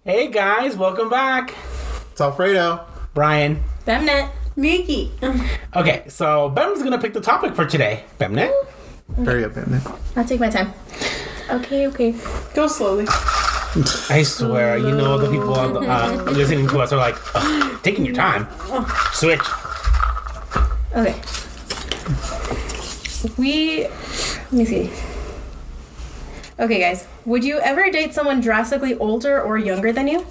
Hey guys, welcome back. It's Alfredo. Brian. Bemnet. Micky. Okay, so Bem's gonna pick the topic for today. Bemnet? Hurry up, Bemnet. I'll take my time. Okay. Go slowly. I swear, you know the people on the, listening to us are like, taking your time. Switch. Okay. Let me see. Okay, guys. Would you ever date someone drastically older or younger than you?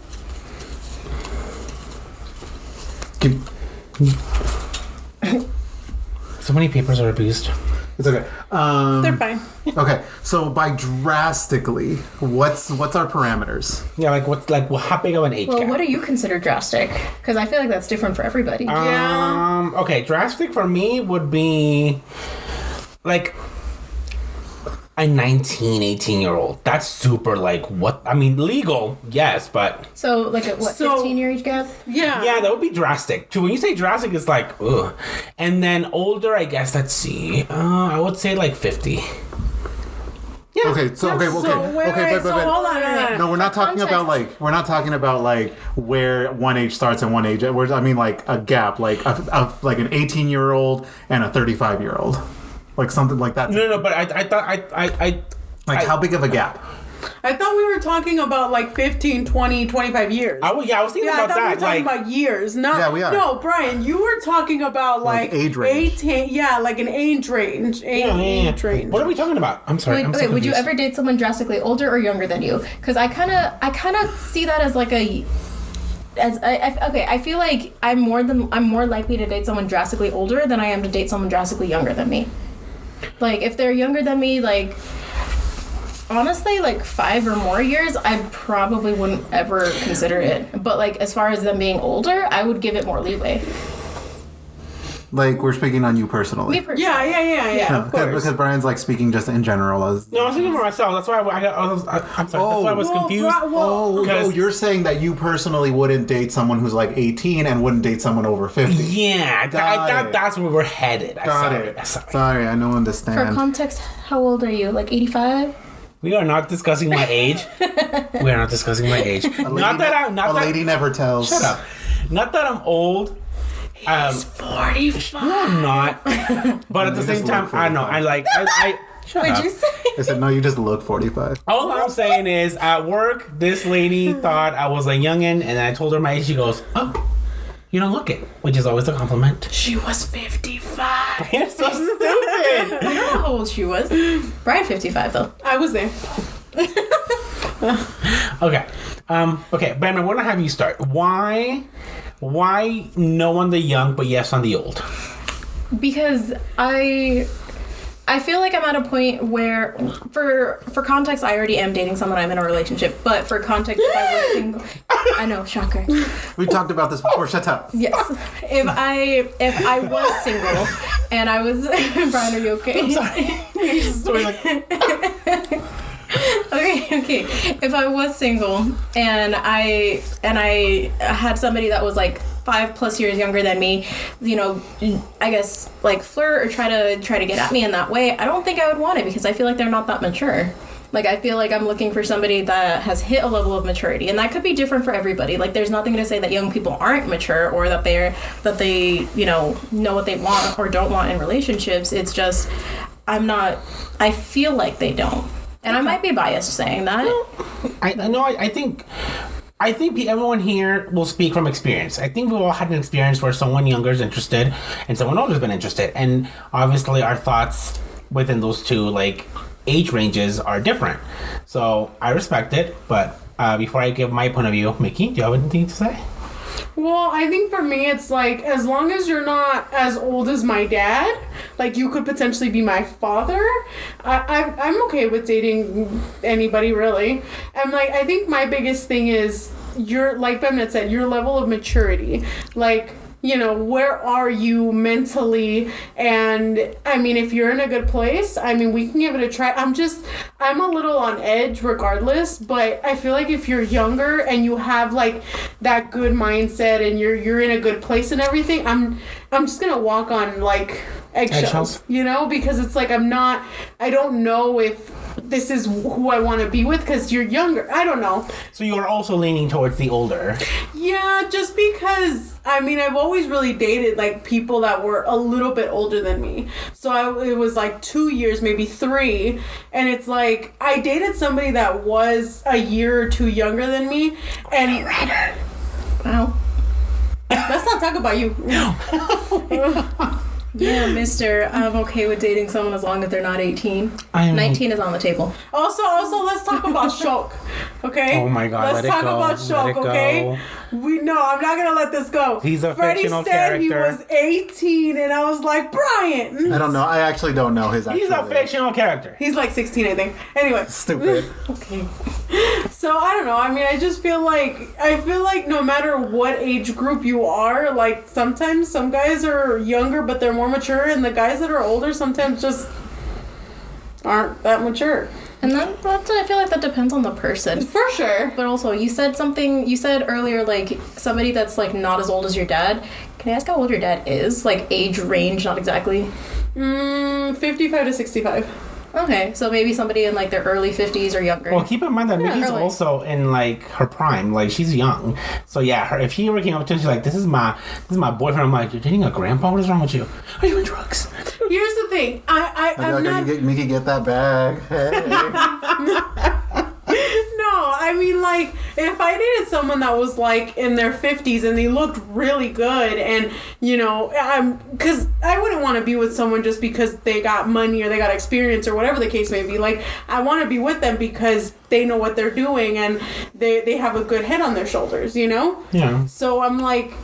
So many papers are abused. It's okay. They're fine. Okay, so by drastically, what's our parameters? Yeah, how big of an age Well, gap? what do you consider drastic? Because I feel like that's different for everybody. Okay, drastic for me would be like a 19, 18-year-old. That's super legal, yes, but... So, 15-year age gap? Yeah. Yeah, that would be drastic. When you say drastic, it's like, ugh. And then older, I guess, let's see. I would say 50. Yeah. Okay, so wait, hold on. No, we're not talking about where one age starts and one age. I mean a gap, like an 18-year-old and a 35-year-old. Like something like that. No, but I thought how big of a gap? I thought we were talking about 15, 20, 25 years. I was thinking about that. I thought we were talking about years. Not, yeah, we are. No, Brian, you were talking about age range. 18, an age range. Age range. What are we talking about? I'm sorry. I'm so would you confused. ever date someone drastically older or younger than you? Because I kind of see that as I feel like I'm more likely to date someone drastically older than I am to date someone drastically younger than me. If they're younger than me, honestly, 5 or more years, I probably wouldn't ever consider it. But as far as them being older, I would give it more leeway. We're speaking on you personally. Me personally. Yeah, of course. Because Brian's speaking just in general. No, I'm speaking for myself. That's why I'm sorry. That's why I was confused. You're saying that you personally wouldn't date someone who's 18 and wouldn't date someone over 50. Yeah, that's where we're headed. Got it. Sorry, I don't understand. For context, how old are you? 85? We are not discussing my age. We are not discussing my age. Lady never tells. Shut up. Not that I'm old. He's 45. No, I'm not. But at the same time, I know. Shut up. Would you say? I said, no, you just look 45. All I'm saying is, at work, this lady thought I was a youngin', and I told her my age. She goes, "Oh, you don't look it," which is always a compliment. She was 55. You're so stupid. I don't know how old she was. Brian 55 though. I was there. Okay. Okay, Ben, I want to have you start. Why no on the young, but yes on the old? Because I feel like I'm at a point where, for context, I already am dating someone. I'm in a relationship. But for context, if I was single, I know, shocker. We talked about this before. Shut up. Yes. If I was single and I was Brian, are you okay? I'm sorry. Okay. If I was single and I had somebody that was 5+ years younger than me, I guess flirt or try to get at me in that way, I don't think I would want it because I feel like they're not that mature. I feel like I'm looking for somebody that has hit a level of maturity, and that could be different for everybody. There's nothing to say that young people aren't mature or that they know what they want or don't want in relationships. It's just I feel like they don't. And I might be biased saying that. I think everyone here will speak from experience. I think we've all had an experience where someone younger is interested and someone older has been interested. And obviously our thoughts within those two age ranges are different. So I respect it. But before I give my point of view, Micky, do you have anything to say? Well, I think for me, it's as long as you're not as old as my dad, you could potentially be my father, I'm okay with dating anybody, really. And, I think my biggest thing is, like Bemnet said, your level of maturity. Where are you mentally? And I mean, if you're in a good place, we can give it a try. I'm a little on edge regardless, but I feel like if you're younger and you have that good mindset and you're in a good place and everything, I'm just gonna walk on eggshells, because it's I don't know if this is who I want to be with because you're younger. I don't know. So you are also leaning towards the older. Yeah, just because, I mean, I've always really dated, like, people that were a little bit older than me. So it was, like, 2 years, maybe 3. And it's like, I dated somebody that was a year or 2 younger than me. And... Wow. Let's not talk about you. Yeah, mister, I'm okay with dating someone as long as they're not 18. 19 is on the table. Also, let's talk about Shulk, okay? Oh my God, let's talk about Shulk, okay? I'm not gonna let this go. He's a Freddy fictional said character. He was 18, and I was like, Brian. I don't know. I actually don't know his actual He's a age. fictional character. He's like 16, I think. Anyway. Stupid. Okay. So I don't know. I mean, I just feel like no matter what age group you are, like sometimes some guys are younger, but they're more mature, and the guys that are older sometimes just aren't that mature. And that's I feel like that depends on the person. For sure. But also, you said earlier, like, somebody that's, like, not as old as your dad. Can I ask how old your dad is? Like, age range, not exactly. 55 to 65. Okay, so maybe somebody in, like, their early 50s or younger. Well, keep in mind that Micky's early. also in, like, her prime. Like, she's young. So, yeah, if she ever came up to me, she's like, this is my boyfriend. I'm like, you're dating a grandpa? What is wrong with you? Are you in drugs? Here's the thing. I'm not... Mickey, get that bag. Hey. No, I mean, like, if I dated someone that was, like, in their 50s and they looked really good and, you know, because I wouldn't want to be with someone just because they got money or they got experience or whatever the case may be. Like, I want to be with them because they know what they're doing and they have a good head on their shoulders, you know? Yeah. So I'm like...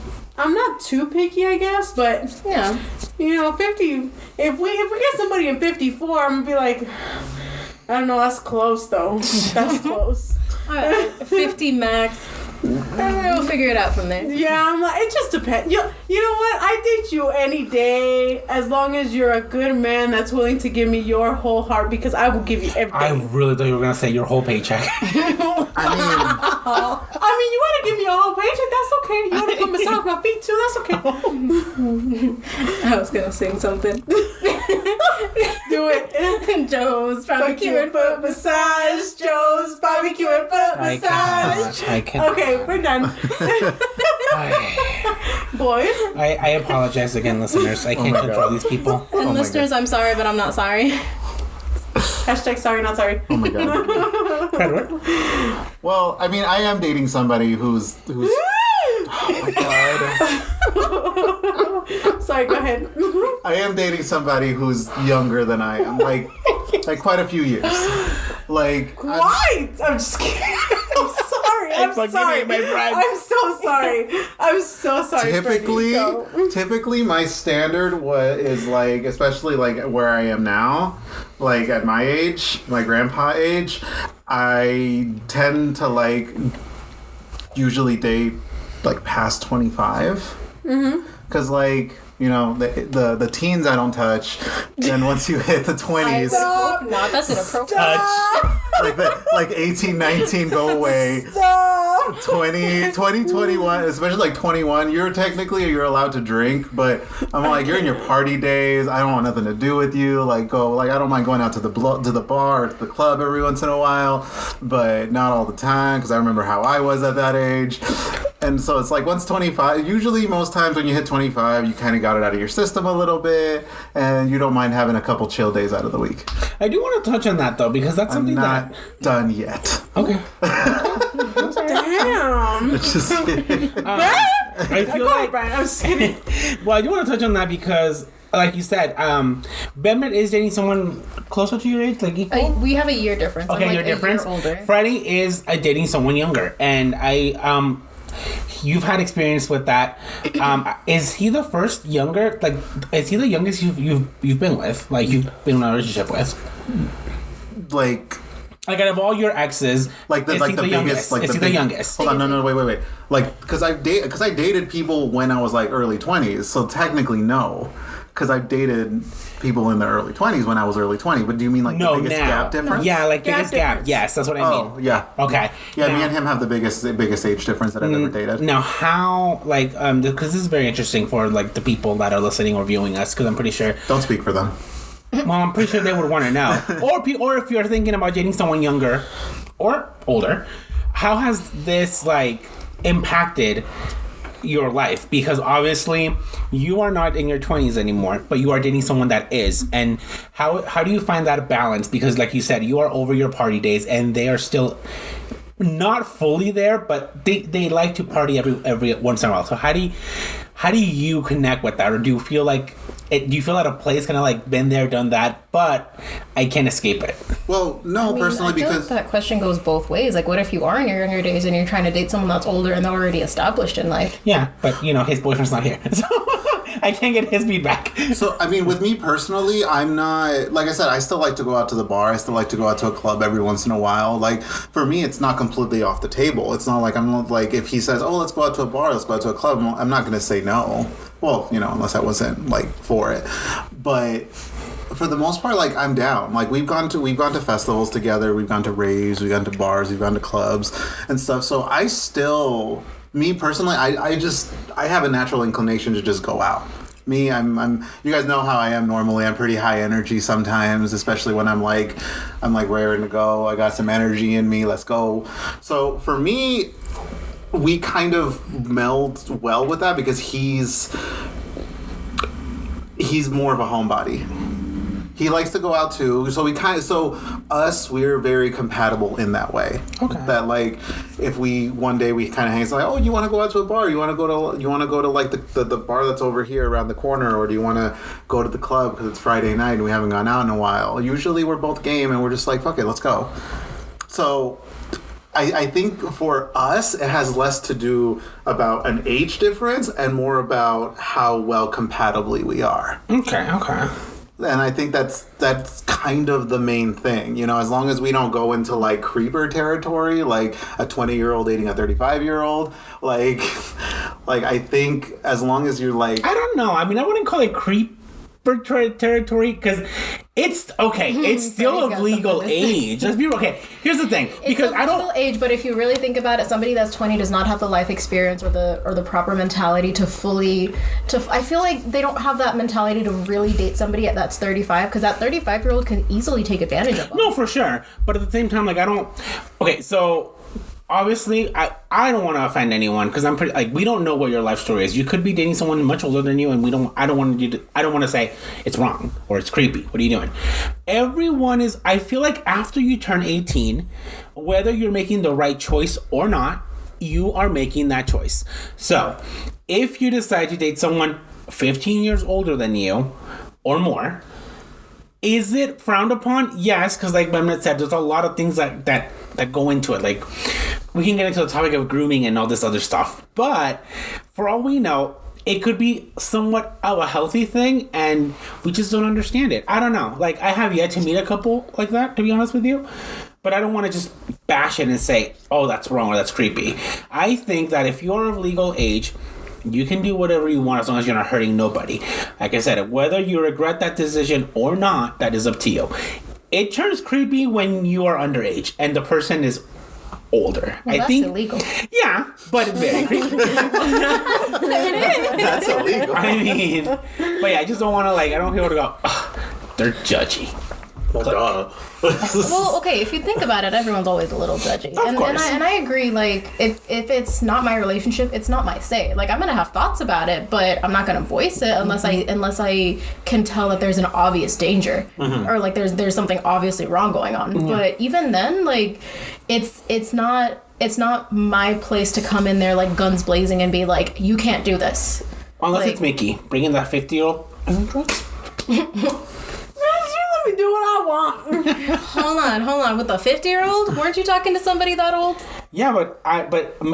I'm not too picky, I guess, but Yeah. you know, 50. If we get somebody in 54, I'm gonna be like, I don't know. That's close, though. That's close. 50 max. We'll figure it out from there. Yeah, I'm like, it just depends. You know what? I date you any day as long as you're a good man that's willing to give me your whole heart because I will give you everything. I really thought you were going to say your whole paycheck. I mean, you want to give me a whole paycheck? That's okay. You want to come massage my feet too? That's okay. I was gonna sing something. Do it. Joe's barbecue and foot massage. Joe's barbecue and foot massage. I can't. Okay, we're done. Boys. I apologize again, listeners. I can't control these people. And my listeners, I'm sorry, but I'm not sorry. Hashtag sorry, not sorry. Oh my God. Edward? Well, I mean, I am dating somebody who's oh my God. Sorry, go ahead. I am dating somebody who's younger than I am, like quite a few years. Like, Why? I'm just kidding. I'm sorry. I'm like sorry. my friend. I'm so sorry. I'm so sorry. typically my standard is like, especially like where I am now, like at my age, my grandpa age, I tend to like usually date like past 25. Mm-hmm. Cause like, you know, the teens I don't touch. Then once you hit the 20s, No, that's inappropriate. like 18, 19 go away. 20, 21, especially like 21, you're allowed to drink, but I'm like, you're in your party days. I don't want nothing to do with you. Like, I don't mind going out to the bar or to the club every once in a while, but not all the time, because I remember how I was at that age. And so it's like once 25, usually most times when you hit 25, you kind of got it out of your system a little bit, and you don't mind having a couple chill days out of the week. I do want to touch on that, though, because that's something Not done yet. Okay. Damn. Just kidding. I feel like... Brian, I'm just kidding. Well, I do want to touch on that because, like you said, Bemnet is dating someone closer to your age, like equal. We have a year difference. Okay, I'm like your difference. A year older. Freddie is dating someone younger, and you've had experience with that. Is he the first younger? Like, is he the youngest you've been with? Like, you've been in a relationship with? Like out of all your exes, like the is he the biggest, youngest? like is he the youngest? Hold on, no, wait. Like, because I dated people when I was like early 20s, so technically no, because I've dated people in their early 20s when I was early 20. But do you mean like the biggest gap difference? Yeah, like Gap biggest gap. difference. Yes, that's what I mean. Oh, yeah. Okay. Yeah, now, me and him have the biggest age difference that I've ever dated. Now, how, like, because this is very interesting for, like, the people that are listening or viewing us, because I'm pretty sure... Don't speak for them. Well, I'm pretty sure they would want to know. Or if you're thinking about dating someone younger or older, how has this impacted your life? Because obviously you are not in your 20s anymore, but you are dating someone that is. And how do you find that balance? Because like you said, you are over your party days and they are still not fully there, but they like to party every once in a while. So how do you connect with that? Or do you feel like do you feel at a place kind of been there, done that, but I can't escape it? Well, no, personally, I feel because like that question goes both ways. What if you are in your younger days and you're trying to date someone that's older and they're already established in life? Yeah, but his boyfriend's not here, so I can't get his feedback. So, I mean, with me personally, I'm not, like I said, I still like to go out to the bar. I still like to go out to a club every once in a while. For me, it's not completely off the table. It's not I'm not if he says, oh, let's go out to a bar, let's go out to a club, I'm not going to say no. Well, unless I wasn't, for it. But for the most part, I'm down. We've gone to festivals together, we've gone to raves, we've gone to bars, we've gone to clubs and stuff. So I still... Me personally, I have a natural inclination to just go out. Me, I'm you guys know how I am normally. I'm pretty high energy sometimes, especially when I'm raring to go. I got some energy in me. Let's go. So for me, we kind of meld well with that because he's more of a homebody. He likes to go out too, so we're very compatible in that way. Okay. That if one day we kind of hang, it's oh, you want to go out to a bar? You want to go to the bar that's over here around the corner, or do you want to go to the club because it's Friday night and we haven't gone out in a while? Usually we're both game and we're just fuck it, let's go. So I think for us it has less to do about an age difference and more about how well compatibly we are. Okay. And I think that's kind of the main thing, as long as we don't go into creeper territory, like a 20-year-old dating a 35-year-old, I think as long as you're I don't know. I mean, I wouldn't call it creeper territory because it's okay. It's still of legal age. Let's be okay. Here's the thing, because I don't legal age, but if you really think about it, somebody that's 20 does not have the life experience or the proper mentality to I feel like they don't have that mentality to really date somebody that's 35, because that 35-year-old can easily take advantage of them. No, for sure. But at the same time, I don't. Okay, so. Obviously, I don't want to offend anyone because I'm pretty we don't know what your life story is. You could be dating someone much older than you, and I don't want to say it's wrong or it's creepy. What are you doing? Everyone is. I feel like after you turn 18, whether you're making the right choice or not, you are making that choice. So, if you decide to date someone 15 years older than you or more, is it frowned upon? Yes, because like Bemnet said, there's a lot of things that go into it. We can get into the topic of grooming and all this other stuff. But for all we know, it could be somewhat of a healthy thing, and we just don't understand it. I don't know. I have yet to meet a couple like that, to be honest with you. But I don't want to just bash it and say, oh, that's wrong or that's creepy. I think that if you're of legal age, you can do whatever you want as long as you're not hurting nobody. Like I said, whether you regret that decision or not, that is up to you. It turns creepy when you are underage and the person is older. Well, that's illegal. Yeah, but very creepy. That's illegal. I mean, but yeah, I just don't want to I don't want people to go, they're judgy. Well, duh. Well, okay, if you think about it, everyone's always a little judgy. Of course. And I agree, if it's not my relationship, it's not my say. I'm going to have thoughts about it, but I'm not going to voice it unless I can tell that there's an obvious danger or there's something obviously wrong going on. Mm-hmm. But even then, it's not my place to come in there guns blazing and be you can't do this. Unless it's Micky bringing that 50-year-old. Let me do what I want. Hold on. With a 50-year-old? Weren't you talking to somebody that old? Yeah, but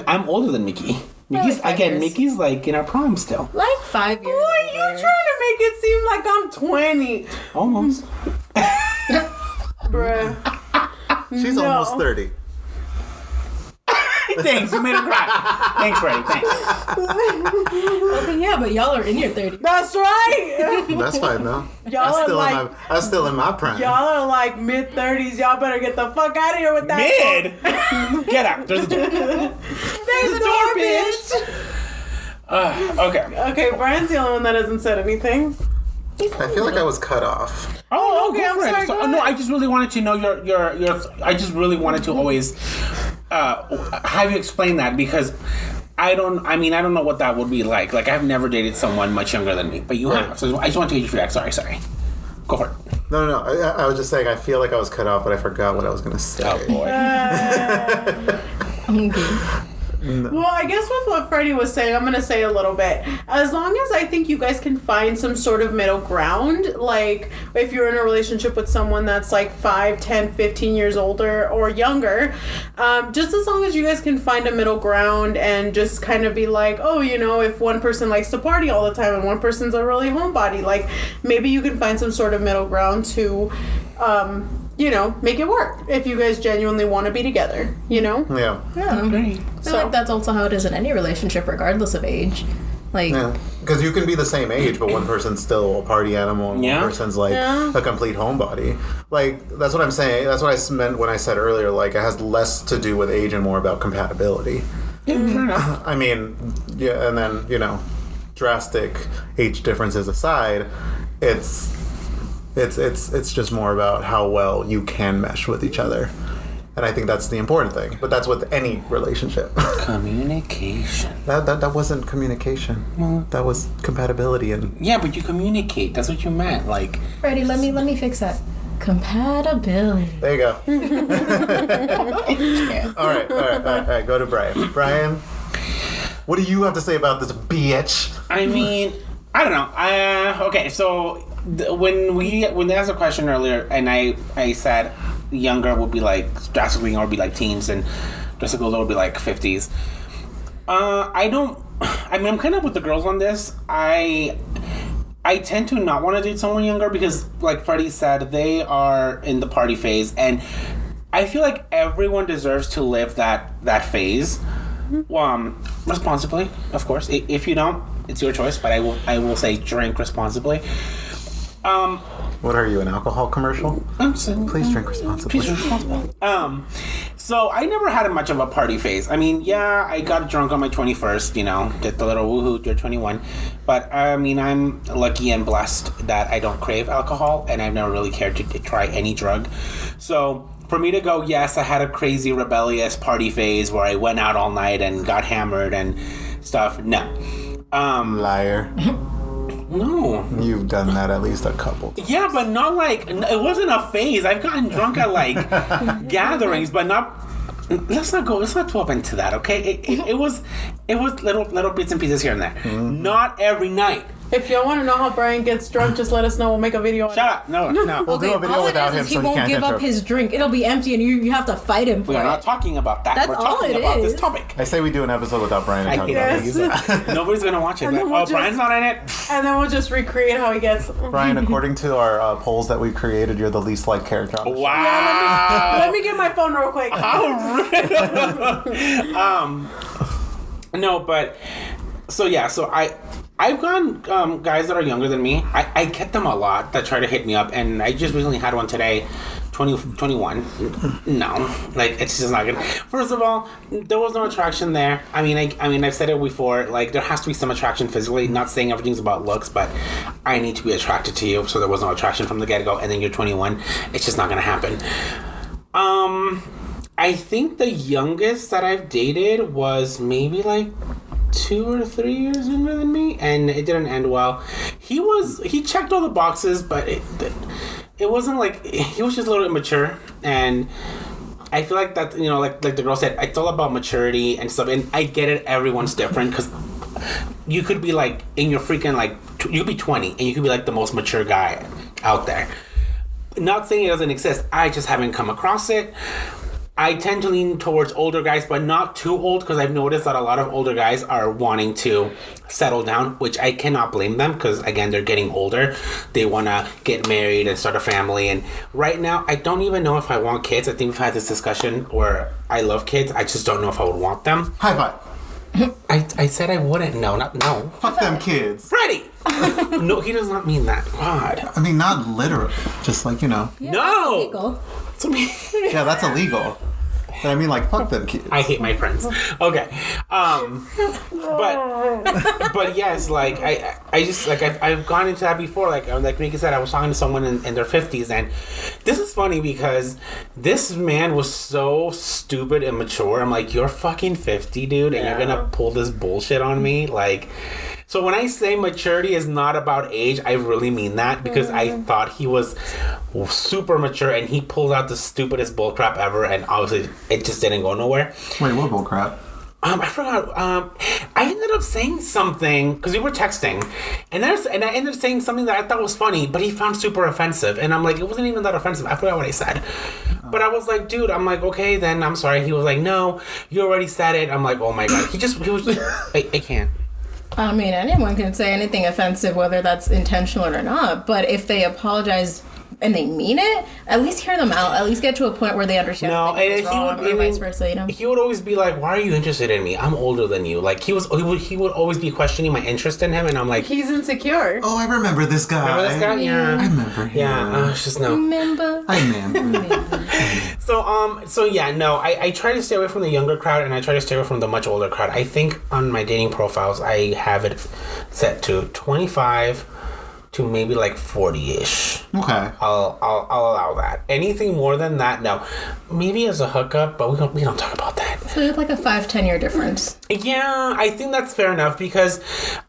I'm older than Micky. Micky's in our prom still. 5 years. Boy, you trying to make it seem like I'm 20. Almost. Bruh. She's almost 30. Thanks, you made her cry. Thanks, Freddy. Thanks. Okay, yeah, but y'all are in your 30s. That's right. That's fine though. I'm still in my prime. Y'all are mid-30s. Y'all better get the fuck out of here with that. Mid? Get out. There's a door. There's a door, bitch. Okay. Okay, Brian's the only one that hasn't said anything. I feel like I was cut off. Oh, okay, go I'm for sorry, it. go No, ahead. I just really wanted to know your. I just really wanted to always have you explain that because I don't know what that would be like. Like I've never dated someone much younger than me, but you have. So I just want to get your feedback. Sorry. Go for it. No. I was just saying I feel like I was cut off, but I forgot what I was going to say. Oh boy. Well, I guess with what Freddy was saying, I'm going to say a little bit. As long as I think you guys can find some sort of middle ground, like if you're in a relationship with someone that's like 5, 10, 15 years older or younger, just as long as you guys can find a middle ground and just kind of be like, oh, you know, if one person likes to party all the time and one person's a really homebody, like maybe you can find some sort of middle ground to you know, make it work if you guys genuinely want to be together, you know? Yeah. Yeah. Great. I feel like that's also how it is in any relationship, regardless of age. Like, Yeah. Because you can be the same age, but one person's still a party animal and Yeah. one person's like a complete homebody. Like, that's what I'm saying. That's what I meant when I said earlier, like, it has less to do with age and more about compatibility. Yeah, fair enough. I mean, yeah, and then, you know, drastic age differences aside, it's just more about how well you can mesh with each other. And I think that's the important thing. But that's with any relationship. Communication. That wasn't communication. That was compatibility and Yeah, but you communicate. That's what you meant. Like, Freddy, let me fix that. Compatibility. there you go. All right. Go to Brian. Brian, what do you have to say about this bitch? I mean, I don't know. Okay, so when they asked a question earlier, and I said younger would be like drastically younger would be like teens, and drastically older would be like 50s. I'm kind of with the girls on this. I tend to not want to date someone younger because, like Freddy said, they are in the party phase, and I feel like everyone deserves to live that phase. Responsibly, of course. If you don't, it's your choice. But I will say drink responsibly. What are you, an alcohol commercial? Please drink responsibly. Please drink responsibly. So I never had much of a party phase. I mean, yeah, I got drunk on my 21st. You know, did the little woohoo. You're 21. But I mean, I'm lucky and blessed that I don't crave alcohol, and I've never really cared to try any drug. So for me to go, yes, I had a crazy rebellious party phase where I went out all night and got hammered and stuff. No. Liar. No. You've done that at least a couple times. Yeah, but not like, it wasn't a phase. I've gotten drunk at like gatherings, but not. Let's not delve into that, okay? It was little bits and pieces here and there. Mm-hmm. Not every night. If y'all want to know how Brian gets drunk, just let us know. We'll make a video on Shut up. No. We'll do a video all without it him is so he he won't can't give up interrupt. his drink. It'll be empty, and you have to fight him for We are it. not talking about that. That's We're all talking it about is. this topic. I say we do an episode without Brian and I talking guess. about it. Nobody's going to watch it. And Like, then we'll Brian's not in it? And then we'll just recreate how he gets. Brian, according to our polls that we created, you're the least liked character on the show. Wow. Let me get my phone real quick. No, but so yeah, so I've gone guys that are younger than me. I get them a lot that try to hit me up, and I just recently had one today, 21. No, like it's just not good. First of all, there was no attraction there. I mean, I've said it before. Like there has to be some attraction physically. Not saying everything's about looks, but I need to be attracted to you. So there was no attraction from the get go, and then you're 21. It's just not gonna happen. I think the youngest that I've dated was maybe like 2 or 3 years younger than me, and it didn't end well. He checked all the boxes, but it wasn't like, he was just a little immature, and I feel like that, you know, like the girl said, it's all about maturity and stuff, and I get it, everyone's different, because you could be like, in your freaking like, you could be 20, and you could be like the most mature guy out there. Not saying it doesn't exist, I just haven't come across it. I tend to lean towards older guys, but not too old, because I've noticed that a lot of older guys are wanting to settle down, which I cannot blame them, because again, they're getting older. They want to get married and start a family, and right now, I don't even know if I want kids. I think we've had this discussion where I love kids. I just don't know if I would want them. High five. I said I wouldn't. No. Fuck them kids. Freddy! No, he does not mean that. God. I mean, not literally. Just like, you know. Yeah, No! illegal. To me. Yeah, that's illegal. And I mean, like, fuck them kids. I hate my friends. Okay. But yes, like, I just, like, I've gone into that before. Like Micky said, I was talking to someone in their 50s, and this is funny because this man was so stupid and mature. I'm like, you're fucking 50, dude, and you're gonna pull this bullshit on me? Like, so when I say maturity is not about age, I really mean that, because I thought he was super mature and he pulled out the stupidest bullcrap ever, and obviously it just didn't go nowhere. Wait, what bullcrap? I forgot. I ended up saying something because we were texting, and I ended up saying something that I thought was funny, but he found super offensive, and I'm like, it wasn't even that offensive. I forgot what I said, but I was like, dude, I'm like, okay, then I'm sorry. He was like, no, you already said it. I'm like, oh my god. He was. I can't. I mean, anyone can say anything offensive, whether that's intentional or not. But if they apologize and they mean it, at least hear them out. At least get to a point where they understand. No, and or vice versa. You know, he would always be like, "Why are you interested in me? I'm older than you." Like he would always be questioning my interest in him, and I'm like, he's insecure. Oh, I remember this guy. Remember this guy? Yeah, I remember him. Yeah, it's just no. Remember? I remember. So yeah, no. I try to stay away from the younger crowd, and I try to stay away from the much older crowd. I think on my dating profiles, I have it set to 25 to maybe like 40-ish. Okay. I'll allow that. Anything more than that, no. Maybe as a hookup, but we don't talk about that. So it's like a 5-10 year difference. Yeah, I think that's fair enough, because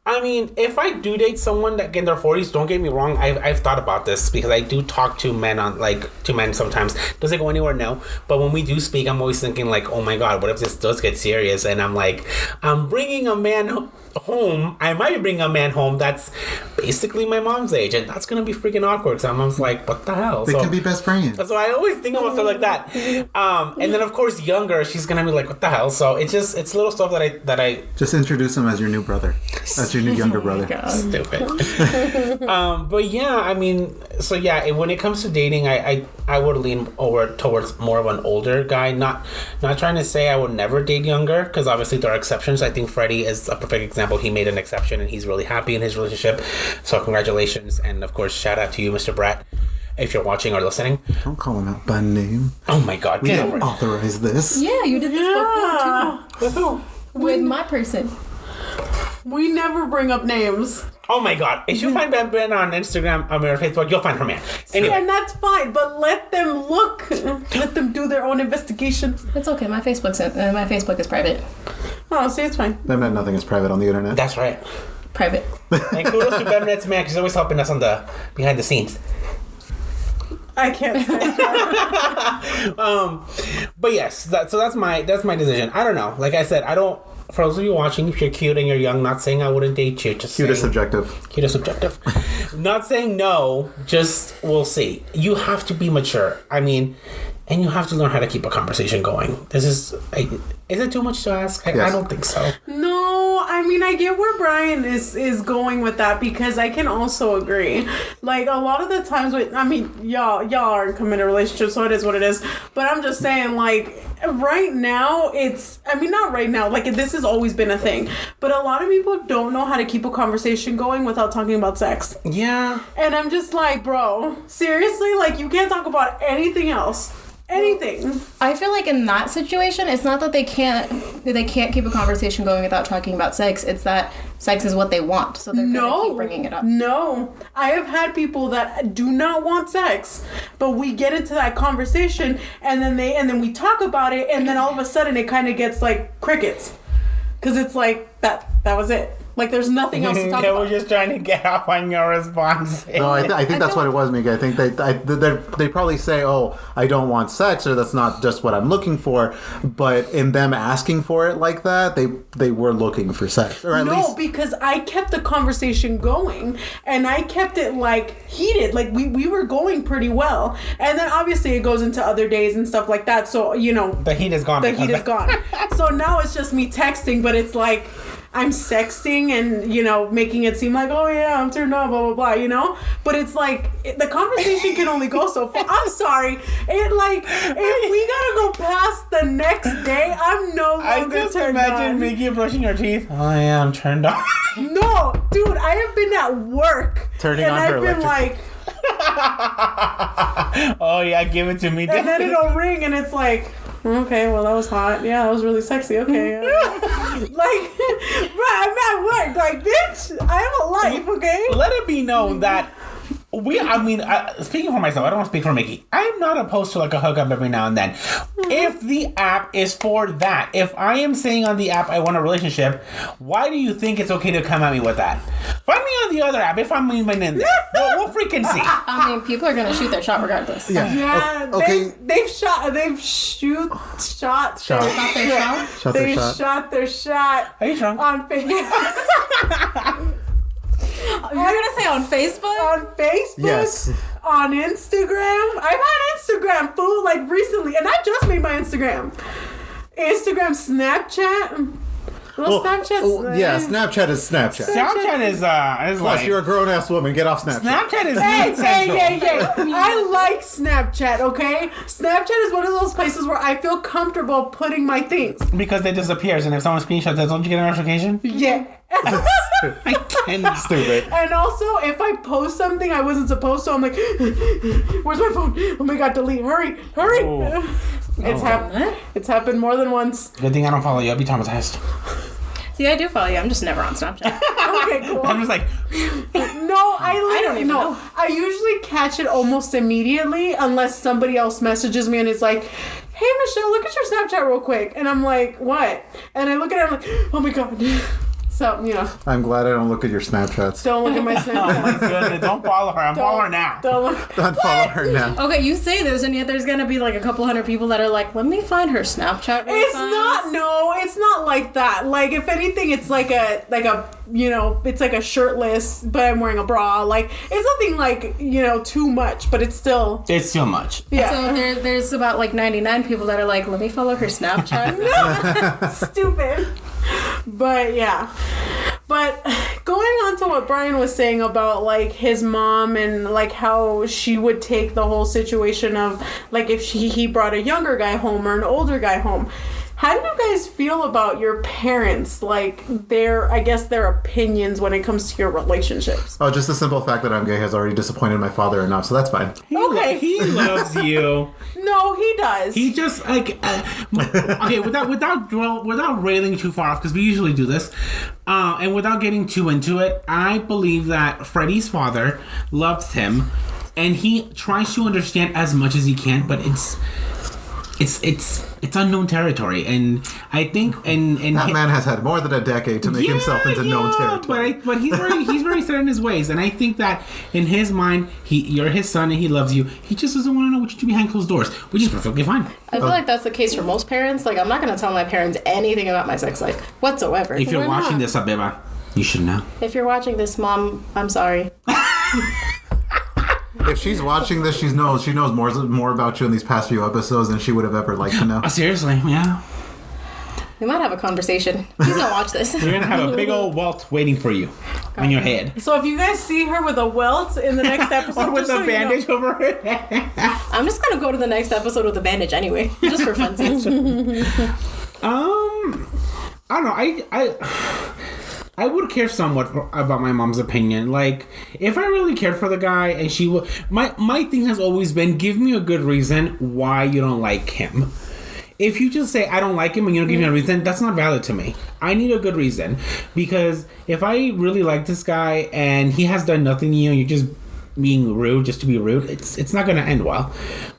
I mean, if I do date someone that in their 40s, don't get me wrong, I've thought about this, because I do talk to men sometimes. Does it go anywhere? No. But when we do speak, I'm always thinking like, oh my god, what if this does get serious? And I'm like, I'm bringing a man home. I might bring a man home that's basically my mom's age, and that's gonna be freaking awkward. So I'm like, what the hell? They can be best friends. So I always think about stuff like that. And then of course younger, she's gonna be like, what the hell? So it's little stuff that I just introduce him as your new brother. That's your new younger brother. Stupid. But yeah, I mean, so yeah, when it comes to dating, I would lean over towards more of an older guy. Not trying to say I would never date younger, because obviously there are exceptions. I think Freddy is a perfect example. He made an exception, and he's really happy in his relationship. So congratulations, and of course, shout out to you, Mr. Bratt, if you're watching or listening. Don't call him out by name. Oh my god, We get didn't over it. authorize this. Yeah, you did this before too. With who? With my person. We never bring up names. Oh my god, if you find Ben on Instagram or Facebook, you'll find her man. Anyway. And that's fine, but let them look. Let them do their own investigation. It's okay. My Facebook is private. Oh, see, it's fine. Bemnet, nothing is private on the internet. That's right. Private. And kudos to Bemnet's man, 'cause he's always helping us on the behind the scenes. I can't say that. But yes, that's my decision. I don't know. Like I said, I don't. For those of you watching, if you're cute and you're young, not saying I wouldn't date you. Just Cute is saying, subjective. Cute is subjective. Not saying no. Just we'll see. You have to be mature. I mean, and you have to learn how to keep a conversation going. This is. Is it too much to ask? I don't think so. No, I mean, I get where Brian is going with that, because I can also agree. Like, a lot of the times y'all are in committed relationships, so it is what it is. But I'm just saying, like, right now, not right now, like, this has always been a thing. But a lot of people don't know how to keep a conversation going without talking about sex. Yeah. And I'm just like, bro, seriously? Like, you can't talk about anything else. Anything. I feel like in that situation, it's not that they can't keep a conversation going without talking about sex. It's that sex is what they want, so they're gonna keep bringing it up. No, I have had people that do not want sex, but we get into that conversation, and then we talk about it, and then all of a sudden it kind of gets like crickets, because it's like that was it. Like, there's nothing else to talk about. We're just trying to get off on your response. No, I think that's what it was, Micky. I think they probably say, "Oh, I don't want sex," or "That's not just what I'm looking for." But in them asking for it like that, they were looking for sex, or at least because I kept the conversation going, and I kept it like heated. Like we were going pretty well, and then obviously it goes into other days and stuff like that. So the heat is gone. So now it's just me texting, but it's like I'm sexting and, making it seem like, oh yeah, I'm turned on, blah, blah, blah, But it's like, the conversation can only go so far. I'm sorry. If we gotta go past the next day, I'm no longer turned on. I just imagine Micky brushing her teeth. Oh yeah, I'm turned on. No, dude, I have been at work. Turning on her electric. And I've been like... Oh yeah, give it to me. And then it'll ring and it's like... Okay, well, that was hot. Yeah, that was really sexy. Okay. Yeah. Like, bro, I'm at work. Like, bitch, I have a life, okay? Let it be known that speaking for myself, I don't want to speak for Micky. I'm not opposed to like a hookup every now and then. If the app is for that, if I am saying on the app I want a relationship, why do you think it's okay to come at me with that? Find me on the other app if I'm even in there. We'll freaking see. I mean, people are gonna shoot their shot regardless. Yeah, Okay. They've shot their shot. They shot their shot. Are you drunk? On Facebook. You're gonna say on Facebook? On Facebook? Yes. On Instagram? I've had Instagram, fool, like recently, and I just made my Instagram. Snapchat. Well, Snapchat's... yeah, Snapchat is Snapchat. Snapchat is Plus, like... you're a grown-ass woman. Get off Snapchat. Snapchat is Hey, central. I like Snapchat, okay? Snapchat is one of those places where I feel comfortable putting my things. Because it disappears, and if someone screenshots that, don't you get a notification? Yeah. I cannot. Stupid. And also, if I post something I wasn't supposed to, I'm like, where's my phone? Oh my god, delete. Hurry. Oh. It's happened more than once. Good thing I don't follow you. I'll be traumatized. See, I do follow you. I'm just never on Snapchat. Okay, cool. I'm just like... No, I don't even know. I usually catch it almost immediately unless somebody else messages me and is like, hey, Michelle, look at your Snapchat real quick. And I'm like, what? And I look at it, I'm like, oh my god. So, you know. I'm glad I don't look at your Snapchats. Don't look at my Oh my Snapchat. goodness, don't follow her. I'm following her now. Don't Unfollow her now. Okay, you say this, and yet there's gonna be like a couple hundred people that are like, let me find her Snapchat. It's not like that. Like, if anything, it's like a you know, it's like a shirtless, but I'm wearing a bra. Like, it's nothing like, you know, too much, but it's still... It's too much. Yeah. So there's about like 99 people that are like, let me follow her Snapchat. Stupid. But yeah. But going on to what Brian was saying about like his mom and like how she would take the whole situation of like if he brought a younger guy home or an older guy home. How do you guys feel about your parents, like their opinions when it comes to your relationships? Oh, just the simple fact that I'm gay has already disappointed my father enough, so that's fine. Okay. He loves you. No, he does. He just like okay, without railing too far off, because we usually do this, and without getting too into it, I believe that Freddy's father loves him, and he tries to understand as much as he can, but it's unknown territory, and I think and That man has had more than a decade to make himself into known territory. But he's very set in his ways, and I think that in his mind, you're his son and he loves you. He just doesn't want to know what you do behind closed doors, which is perfectly fine. I feel like that's the case for most parents. Like, I'm not gonna tell my parents anything about my sex life whatsoever. If you're Why watching not? this, Abeba, you should know. If you're watching this, Mom, I'm sorry. If she's watching this, she knows more about you in these past few episodes than she would have ever liked to know. Seriously, yeah. We might have a conversation. Please don't watch this. You're gonna have a big old welt waiting for you on your head, So if you guys see her with a welt in the next episode, or with just so a you bandage know. over her head. I'm just gonna go to the next episode with a bandage anyway, just for funsies. I don't know. I would care somewhat about my mom's opinion. Like, if I really cared for the guy and she would... My thing has always been, give me a good reason why you don't like him. If you just say, I don't like him and you don't give me a reason, that's not valid to me. I need a good reason. Because if I really like this guy and he has done nothing to you and you're just being rude just to be rude, it's not going to end well.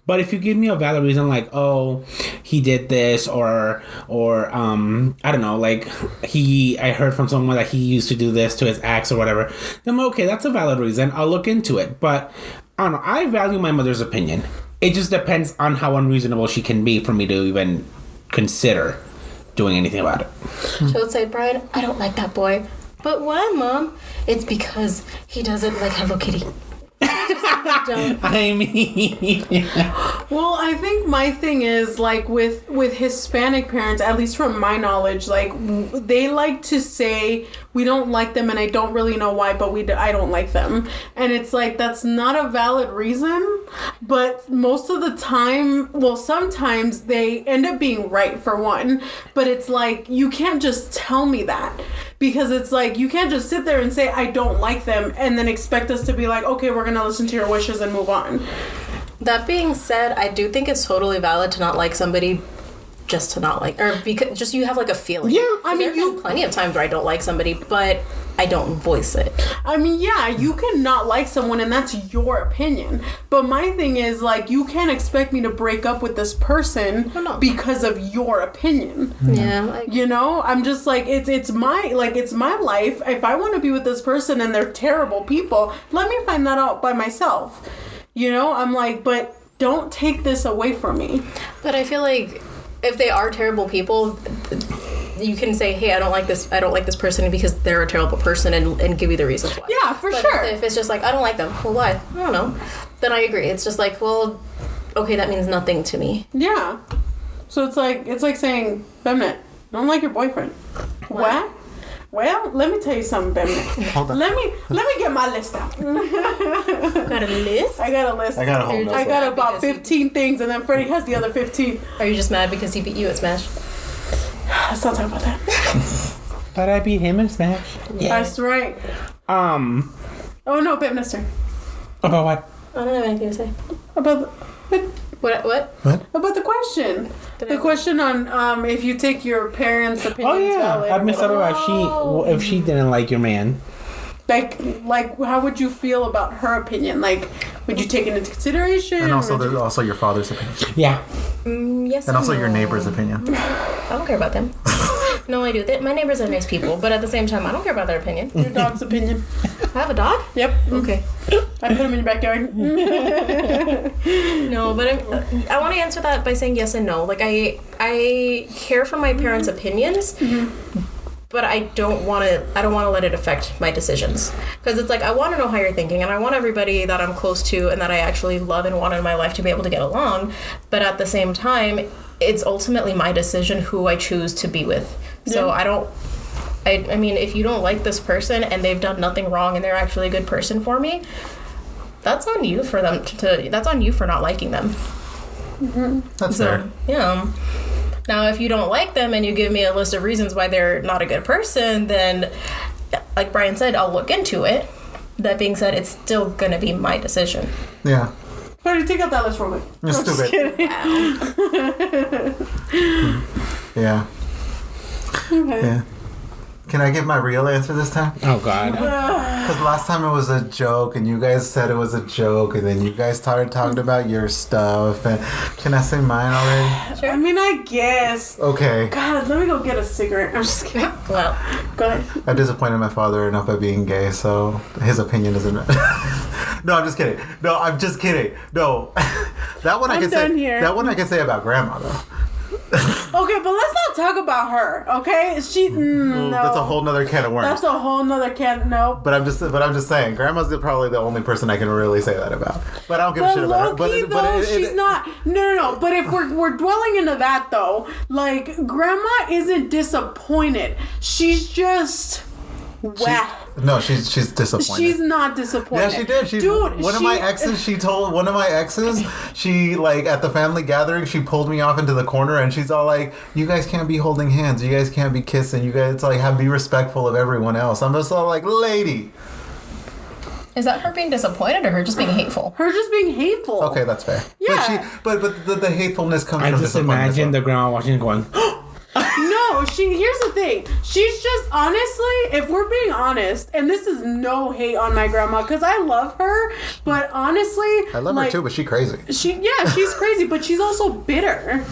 But if you give me a valid reason, like, oh, he did this, or I don't know, like, I heard from someone that he used to do this to his ex or whatever, then okay, that's a valid reason. I'll look into it. But I don't know. I value my mother's opinion. It just depends on how unreasonable she can be for me to even consider doing anything about it. She would say, Brian, I don't like that boy. But why, Mom? It's because he doesn't like Hello Kitty. I mean, Well, I think my thing is like with Hispanic parents, at least from my knowledge, like they like to say we don't like them, and I don't really know why, but I don't like them, and it's like that's not a valid reason. But most of the time, well, sometimes they end up being right for one. But it's like you can't just tell me that. Because it's like, you can't just sit there and say, I don't like them, and then expect us to be like, okay, we're going to listen to your wishes and move on. That being said, I do think it's totally valid to not like somebody just to not like, or because just you have like a feeling. Yeah, I mean, there's been plenty of times where I don't like somebody, but I don't voice it. I mean, yeah, you can not like someone and that's your opinion. But my thing is, like, you can't expect me to break up with this person because of your opinion. Yeah. You know? I'm just like, it's my life. If I want to be with this person and they're terrible people, let me find that out by myself. You know? I'm like, but don't take this away from me. But I feel like if they are terrible people, you can say, hey, I don't like this person because they're a terrible person, and give you the reasons why. Yeah, for sure. If it's just like, I don't like them, well, why? I don't know. Then I agree. It's just like, well, okay, that means nothing to me. Yeah. So it's like saying, Bemnet, I don't like your boyfriend. What? Well, let me tell you something, Bemnet. Hold on. Let me get my list out. Got a list? I got a list. I got a whole list. I got about 15 things, and then Freddy has the other 15. Are you just mad because he beat you at Smash? Let's not talk about that. But I beat him in Smash. Yeah. That's right. Oh no, Bemnet's turn. About what? I don't have anything to say. About What? about the question. Did The I- question on if you take your parents' opinions Oh yeah, valid. I missed out about if she didn't like your man. Like how would you feel about her opinion? Like, would you take it into consideration? And also, Would you- there's also your father's opinion. Yeah. Yes. And also your no. neighbor's opinion. I don't care about them. No, I do. My neighbors are nice people, but at the same time, I don't care about their opinion. your dog's opinion. I have a dog? Yep. Okay. I put him in your backyard. No, but I want to answer that by saying yes and no. Like, I care for my parents' opinions, but I don't want to let it affect my decisions. Because it's like, I want to know how you're thinking, and I want everybody that I'm close to and that I actually love and want in my life to be able to get along. But at the same time, it's ultimately my decision who I choose to be with. So I mean, if you don't like this person and they've done nothing wrong and they're actually a good person for me, that's on you for them that's on you for not liking them. That's So, fair. yeah. Now, if you don't like them and you give me a list of reasons why they're not a good person, then, like Brian said, I'll look into it. That being said, it's still going to be my decision. Yeah. Freddy, take out that list real quick. You're I'm just stupid. kidding. Yeah. Okay. Yeah. Can I give my real answer this time? Oh God. Because last time it was a joke, and you guys said it was a joke, and then you guys started talking about your stuff. And can I say mine already? I mean, I guess. Okay. God, let me go get a cigarette. I'm just kidding. Well, Go ahead. I disappointed my father enough by being gay, so his opinion isn't. No, I'm just kidding. No, I'm just kidding. No, that one I I'm can done say. here. That one I can say about grandma though. Okay, but let's not talk about her. Okay, no. That's a whole nother can of worms. That's a whole nother can. No. But I'm just saying, grandma's probably the only person I can really say that about. But I don't give a But shit about her. low-key, though, she's not. No. But if we're dwelling into that, though, like, grandma isn't disappointed. She's just whack. No, she's disappointed. She's not disappointed. Yeah, she did. Dude, one of my exes, she like at the family gathering, she pulled me off into the corner and she's all like, "You guys can't be holding hands. You guys can't be kissing. You guys be respectful of everyone else." I'm just all like, "Lady." is that her being disappointed or her just being hateful? Her just being hateful. Okay, that's fair. Yeah. But the hatefulness comes I from just disappointment as imagine well. the grandma watching and going, No, here's the thing. She's just, honestly, if we're being honest, and this is no hate on my grandma, because I love her, but honestly, I love her too, but she's crazy. She's crazy, but she's also bitter.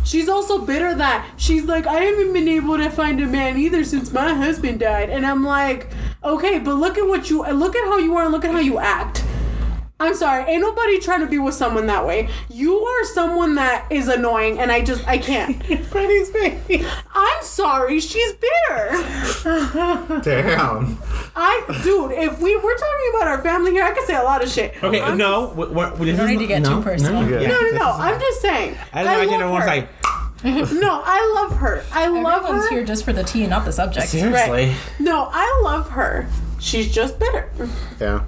She's also bitter that she's like, I haven't been able to find a man either since my husband died. And I'm like, okay, but look at how you are and look at how you act. I'm sorry, ain't nobody trying to be with someone that way. You are someone that is annoying, and I can't. Freddy's baby. I'm sorry, she's bitter. Damn. Dude, if we're talking about our family here, I can say a lot of shit. Okay, no. We don't need to get too personal. No, I'm just saying. I imagine love everyone's her. like, No, I love her. I love Everyone's her. here just for the tea and not the subject. seriously. No, I love her. She's just bitter. Yeah.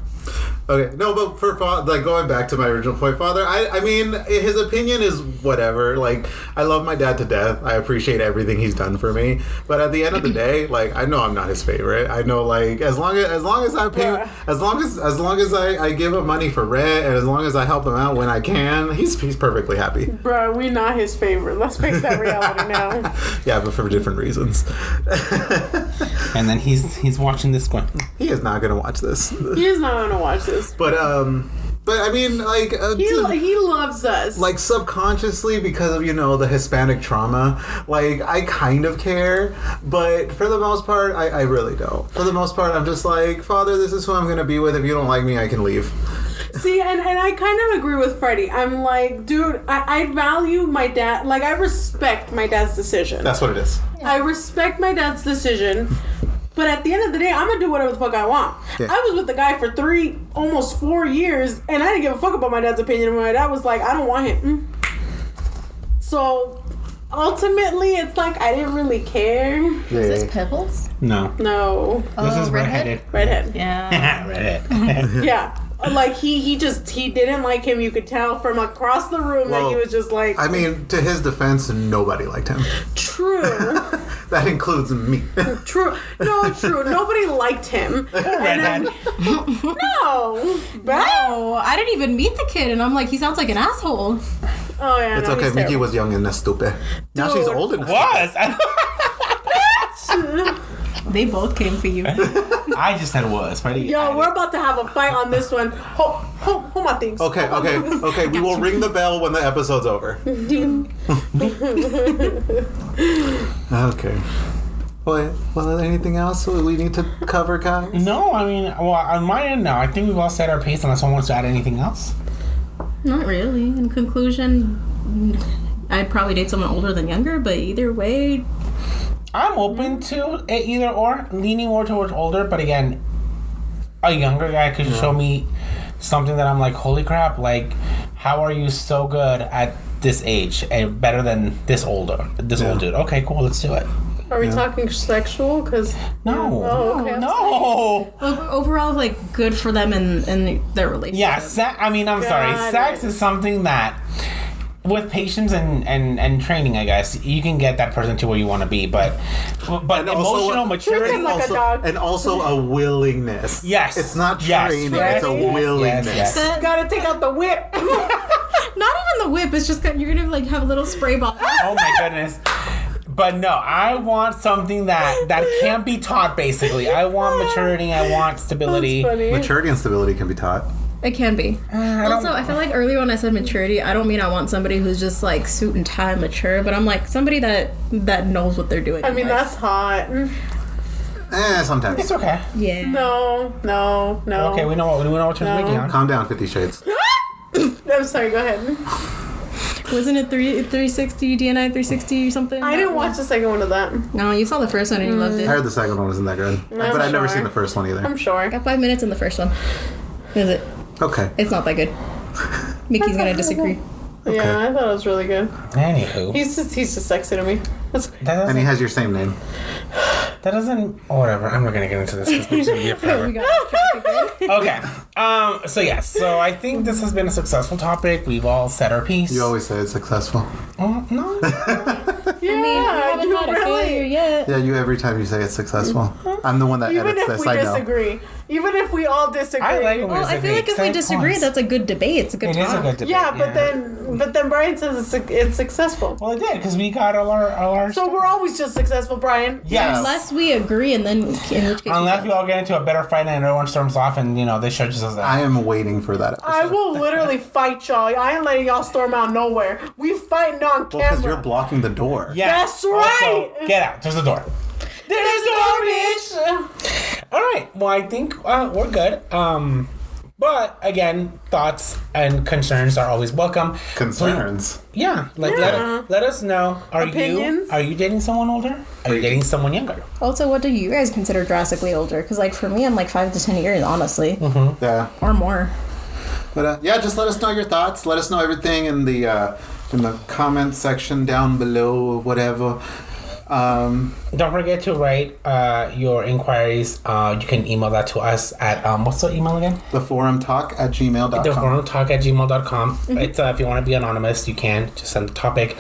Okay, no, but for like going back to my original point, father, I mean, his opinion is whatever. Like, I love my dad to death. I appreciate everything he's done for me. But at the end of the day, like, I know I'm not his favorite. I know, like, as long as I pay, as long as I give him money for rent, and as long as I help him out when I can, he's perfectly happy. Bro, we not his favorite. Let's face that reality now. Yeah, but for different reasons. And then he's watching this going. He is not gonna watch this. He is not gonna watch this. But I mean, like he loves us. Like subconsciously because of the Hispanic trauma. Like I kind of care, but for the most part, I really don't. For the most part, I'm just like, Father, this is who I'm gonna be with. If you don't like me, I can leave. See, and I kind of agree with Freddy. I'm like, dude, I value my dad. Like, I respect my dad's decision. That's what it is. I respect my dad's decision. But at the end of the day, I'm going to do whatever the fuck I want. Yeah. I was with the guy for almost 4 years, and I didn't give a fuck about my dad's opinion. And my dad was like, I don't want him. So, ultimately, it's like, I didn't really care. Is this Pebbles? No. This is Redheaded. Redhead. Yeah. Redhead. Yeah. Like, he didn't like him. You could tell from across the room that he was just like... I mean, to his defense, nobody liked him. True. That includes me. True. No, true. Nobody liked him. Redhead. No. No, I didn't even meet the kid, and I'm like, he sounds like an asshole. Oh, yeah. It's okay. Micky was young and stupid. Now she's old and stupid. They both came for you. I just said was. Freddy. Yo, we're about to have a fight on this one. Hold my things. Okay. We will ring the bell when the episode's over. Okay. Well, anything else we need to cover, guys? No, I mean, well, on my end now, I think we've all set our pace unless someone wants to add anything else. Not really. In conclusion, I'd probably date someone older than younger, but either way... I'm open to it either or, leaning more towards older, but again, a younger guy could show me something that I'm like, holy crap, like, how are you so good at this age and better than this old dude? Okay, cool, let's do it. Are we talking sexual? Because no. Oh, okay. No. Overall, like, good for them in their relationship. Yeah, sex is something that... With patience and training, I guess, you can get that person to where you want to be, but emotional maturity... And also a willingness. Yes. It's not training, it's a willingness. Yes. Gotta take out the whip. Not even the whip, it's just you're gonna, like, have a little spray bottle. Oh my goodness. But no, I want something that can't be taught, basically. I want maturity, I want stability. Maturity and stability can be taught. It can be. Also, I feel like earlier when I said maturity, I don't mean I want somebody who's just like suit and tie mature, but I'm like somebody that knows what they're doing. I mean, that's hot. Sometimes. It's okay. Yeah. No. Okay, we know what you're making on. Calm down, 50 Shades. I'm sorry, go ahead. Wasn't it 360, DNI 360 or something? I didn't watch the second one of that. No, you saw the first one and you loved it. I heard the second one wasn't that good. But I've never seen the first one either. I'm sure. Got 5 minutes in the first one. Is it? Okay. It's not that good. Micky's gonna disagree. Okay. Yeah, I thought it was really good. Anywho. He's just sexy to me. That's okay. And he has your same name. That doesn't... Oh, whatever. I'm not going to get into this because we're going to be here forever. Okay. So I think this has been a successful topic. We've all said our piece. You always say it's successful. Oh, no. Yeah, I mean, you haven't had a failure yet. Yeah, you every time you say it's successful. I'm the one that Even edits if this, we I know. disagree. Even if we all disagree. I like when we Well, I feel like if we disagree, that's a good debate. It's a good It talk. is a good debate. Yeah, but then Brian says it's successful. Well, it did, because we got all our So we're always just successful, Brian. Yes. Unless we agree, and then in which case Unless we all get into a better fight and everyone storms off and, this judges us out. I am waiting for that episode. I will literally fight y'all. I ain't letting y'all storm out nowhere. We fighting on camera. Well, because you're blocking the door. Yeah. That's right. Also, get out. There's the door. There's the door, bitch. All right. Well, I think we're good. But again, thoughts and concerns are always welcome. Concerns. Yeah. Let us know. Opinions? Are you dating someone older? Are you dating someone younger? Also, what do you guys consider drastically older? Because, like, for me, I'm like 5 to 10 years, honestly. Mm-hmm. Yeah. Or more. But just let us know your thoughts. Let us know everything in the comment section down below, whatever. Don't forget to write your inquiries. You can email that to us at what's the email again? thefourumtalk@gmail.com. thefourumtalk@gmail.com. It's if you want to be anonymous, you can just send the topic.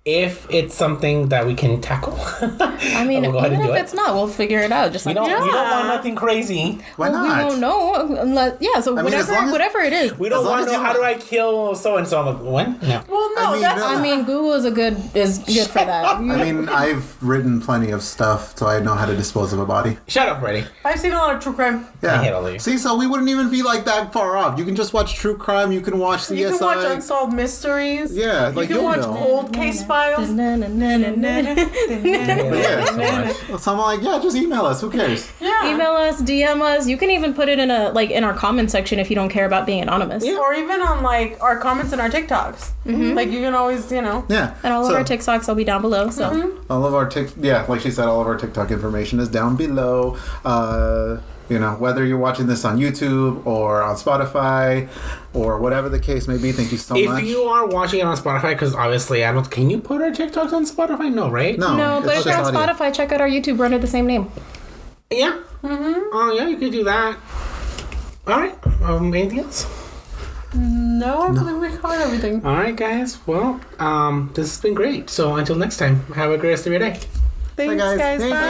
If it's something that we can tackle, I mean, we'll go ahead even and do if it. it's not, we'll figure it out. Just We like don't want nothing crazy. Why well, not? we won't know unless so I mean, as long as- whatever it is. We don't As long want to as know you- how do I kill so and so. When? No. Well, no, I mean, that's. no. I mean, Google is good for that. I mean, I've written plenty of stuff, so I know how to dispose of a body. Shut up, Freddy. I've seen a lot of true crime. Yeah. I hate all of you. See, so we wouldn't even be like that far off. You can just watch true crime. You can watch CSI. You can watch Unsolved Mysteries. Yeah, You like can you'll watch know. Cold Case Files. So I'm like, yeah, just email us. Who cares? Yeah. Email us, DM us. You can even put it in in our comment section if you don't care about being anonymous. Or even on like our comments and our TikToks. Like you can always, Yeah. And all of our TikToks will be down below. So All of our like she said, all of our TikTok information is down below. Whether you're watching this on YouTube or on Spotify or whatever the case may be, thank you so much. If you are watching it on Spotify, because obviously I don't. Can you put our TikToks on Spotify? No, right? no, but it's if you're just on audio. Spotify, check out our YouTube. We're under the same name. Yeah. Oh yeah, you could do that. All right. Anything else? No, I believe we covered everything. All right, guys. Well, this has been great. So until next time, have a great rest of your day. Thanks, guys. guys. Thank Bye. you.